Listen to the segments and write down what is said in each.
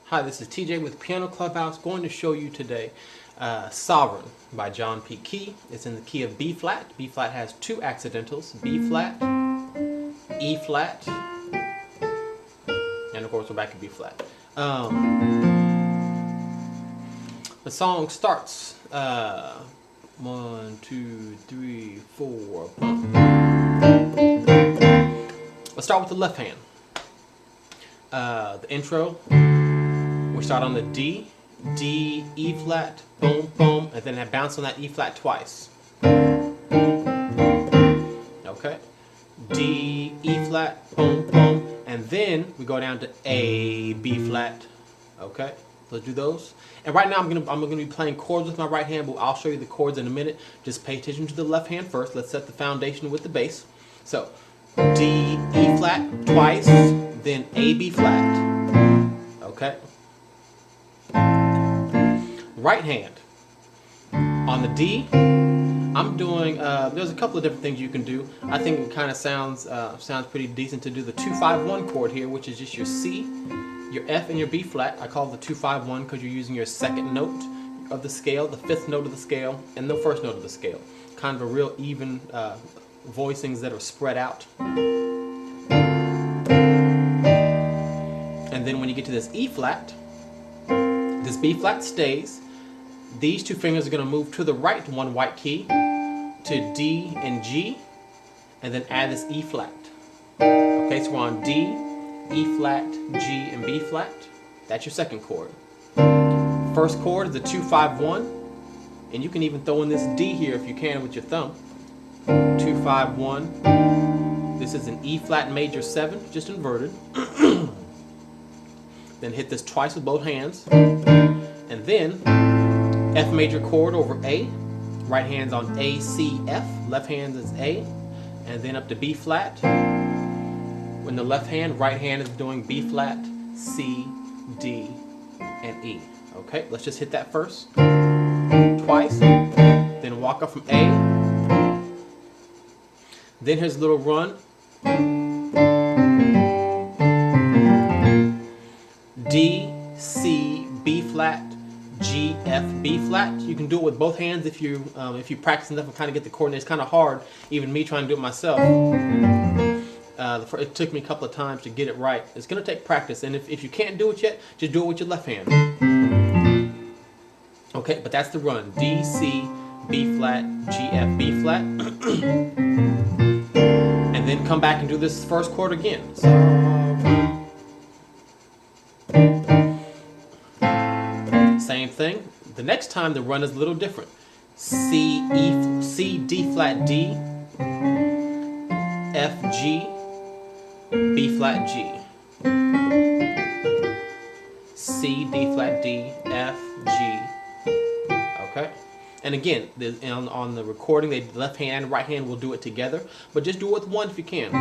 Hi, this is TJ with Piano Clubhouse. Going to show you today Sovereign by John P. Key. It's in the key of B flat. B flat has two accidentals, B flat, E flat, and of course we're back at B flat. The song starts 1, 2, 3, 4. Let's start with the left hand. The intro, we start on the D, E flat, boom, boom, and then I bounce on that E flat twice. Okay, D, E flat, boom, boom, and then we go down to A, B flat. Okay, let's do those. And right now I'm gonna be playing chords with my right hand, but I'll show you the chords in a minute. Just pay attention to the left hand first. Let's set the foundation with the bass. So D, E flat twice, then A, B flat. Okay. Right hand. On the D, I'm doing, there's a couple of different things you can do. I think it kind of sounds pretty decent to do the 2-5-1 chord here, which is just your C, your F, and your B flat. I call it the 2-5-1 because you're using your second note of the scale, the fifth note of the scale, and the first note of the scale. Kind of a real even voicings that are spread out. And then when you get to this E flat, this B flat stays. These two fingers are going to move to the right, one white key, to D and G, and then add this E flat. Okay, so we're on D, E flat, G, and B flat. That's your second chord. First chord is the 2-5-1, and you can even throw in this D here if you can with your thumb. 2-5-1. This is an E flat major 7, just inverted. Then hit this twice with both hands, and then F major chord over A. Right hand's on A, C, F. Left hand is A, and then up to B flat. When the left hand, right hand is doing B flat, C, D, and E. Okay, let's just hit that first. Twice. Then walk up from A. Then here's a little run. D, C, B flat, G, F, B flat. You can do it with both hands if you practice enough and kind of get the coordinates. It's kind of hard, even me trying to do it myself. It took me a couple of times to get it right. It's going to take practice, and if you can't do it yet, just do it with your left hand. Okay, but that's the run. D, C, B flat, G, F, B flat. And then come back and do this first chord again. So, same thing. The next time the run is a little different. C, D flat, D, F, G, B flat, G. C, D flat, D, F, G. Okay? And again, on the recording, the left hand and right hand will do it together, but just do it with one if you can.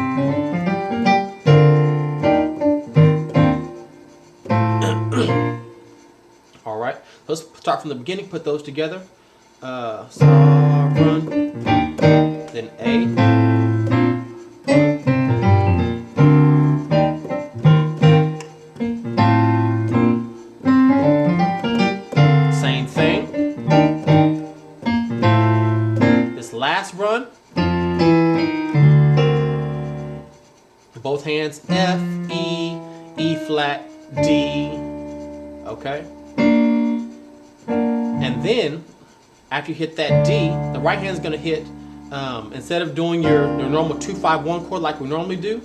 All right, let's start from the beginning, put those together. Sovereign, then A. Same thing. This last run, both hands, F, E, E flat, D. Okay? And then, after you hit that D, the right hand is going to hit, instead of doing your normal 2-5-1 chord like we normally do,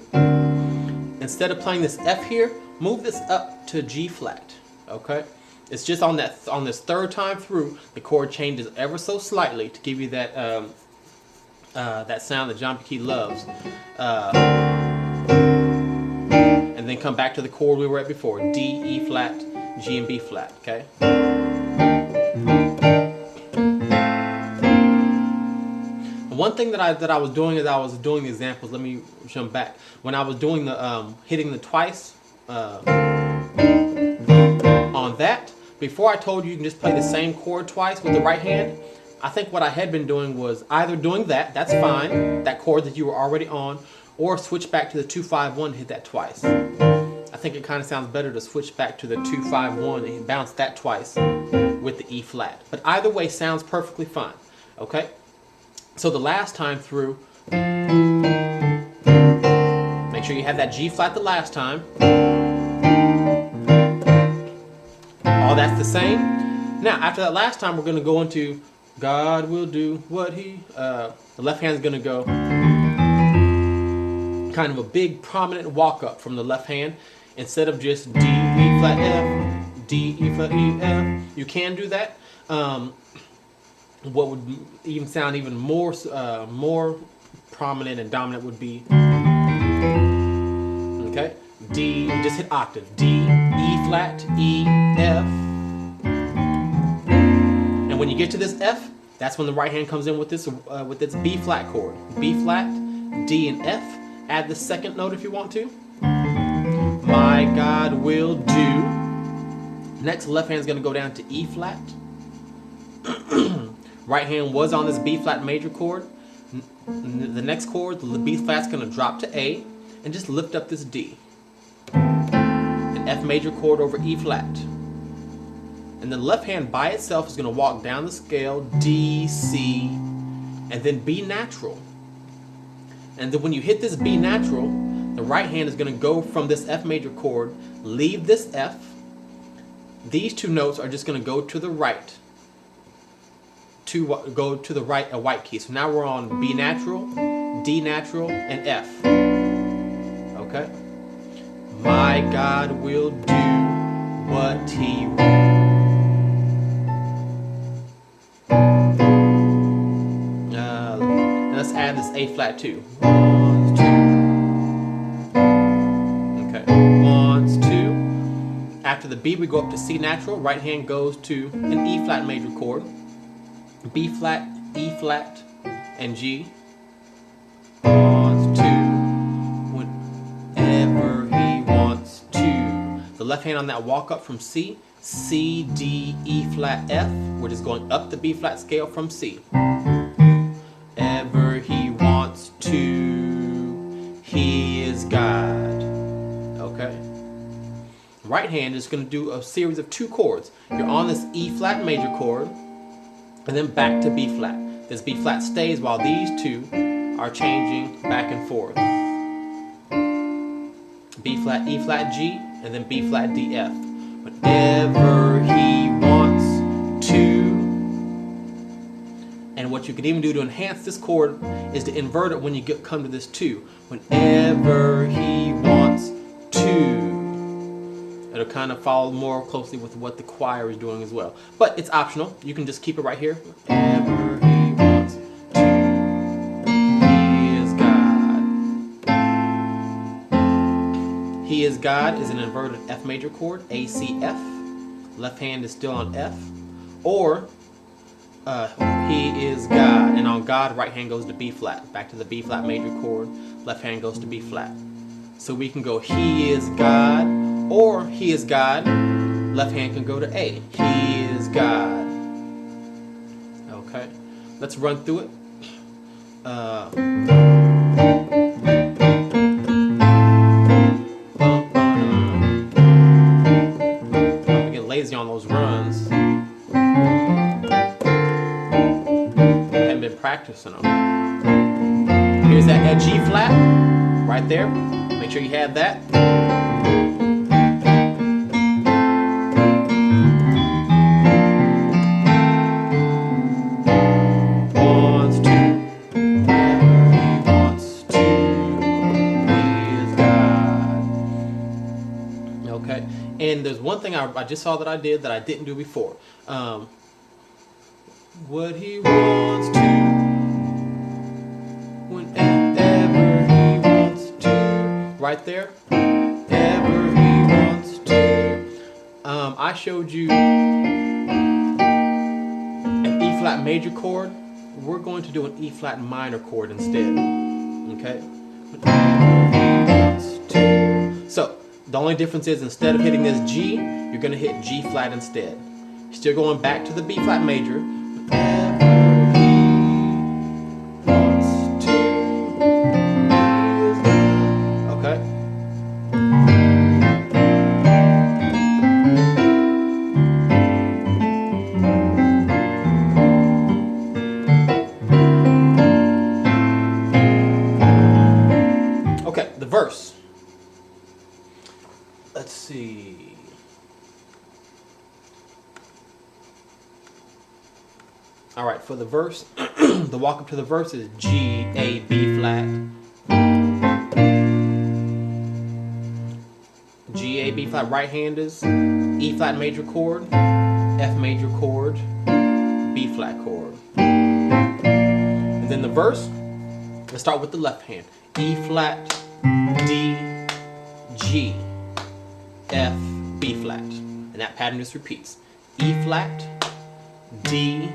instead of playing this F here, move this up to G flat. Okay? It's just on this third time through, the chord changes ever so slightly to give you that that sound that John P. Key loves. And then come back to the chord we were at before, D, E flat, G, and B flat. Okay? One thing that I was doing as I was doing the examples, let me jump back. When I was doing the hitting the twice on that, before I told you can just play the same chord twice with the right hand, I think what I had been doing was either doing that's fine, that chord that you were already on, or switch back to the 2-5-1 and hit that twice. I think it kind of sounds better to switch back to the 2-5-1 and bounce that twice with the E flat. But either way sounds perfectly fine. Okay? So the last time through, make sure you have that G flat the last time. All that's the same. Now, after that last time, we're going to go into God will do what he... the left hand's going to go kind of a big prominent walk up from the left hand. Instead of just D, E flat, F, D, E flat, E, F. You can do that. What would even sound even more prominent and dominant would be, okay, D, just hit octave, D, E flat, E, F. And when you get to this F, that's when the right hand comes in with this with its B flat chord. B flat, D, and F. Add the second note if you want to. My God will do. Next, left hand's going to go down to E flat. Right hand was on this B flat major chord. The next chord, the B flat's going to drop to A and just lift up this D. An F major chord over E flat. And the left hand by itself is going to walk down the scale D, C, and then B natural. And then when you hit this B natural, the right hand is going to go from this F major chord, leave this F. These two notes are just going to go to the right. Go to the right, a white key. So now we're on B natural, D natural, and F. Okay? My God will do what he will. Let's add this A flat too. 1, 2. Okay, 1, 2. After the B, we go up to C natural. Right hand goes to an E flat major chord. B flat, E flat, and G. 1, 2. Whenever he wants to. The left hand on that walk up from C. C, D, E flat, F. We're just going up the B flat scale from C. Ever he wants to, he is God. Okay? Right hand is going to do a series of 2 chords. You're on this E flat major chord, and then back to B flat. This B flat stays while these two are changing back and forth. B flat, E flat, G, and then B flat, D, F. Whenever he wants to. And what you could even do to enhance this chord is to invert it when you come to this 2. Whenever he wants to. It'll kind of follow more closely with what the choir is doing as well. But it's optional. You can just keep it right here. Whenever he wants to. He is God. He is God is an inverted F major chord. A, C, F. Left hand is still on F. Or he is God, and on God, right hand goes to B flat. Back to the B flat major chord, left hand goes to B flat. So we can go he is God, or he is God, left hand can go to A. He is God. Okay, let's run through it. I'm gonna get lazy on those runs. Practicing them. Here's that G flat right there. Make sure you have that. 1, 2. Whenever he wants to, he is God. Okay. And there's one thing I just saw that I did that I didn't do before. What he wants to, whenever he wants to, right there, ever he wants to. I showed you an E flat major chord. We're going to do an E flat minor chord instead. Okay, whenever he wants to. So the only difference is instead of hitting this G, you're going to hit G flat instead. Still going back to the B flat major. Okay. Let's see. All right, for the verse, the walk up to the verse is G, A, B flat, G, A, B flat, right handers, E flat major chord, F major chord, B flat chord. And then the verse, let's start with the left hand. E flat, D, G, F, B flat. And that pattern just repeats. E flat, D,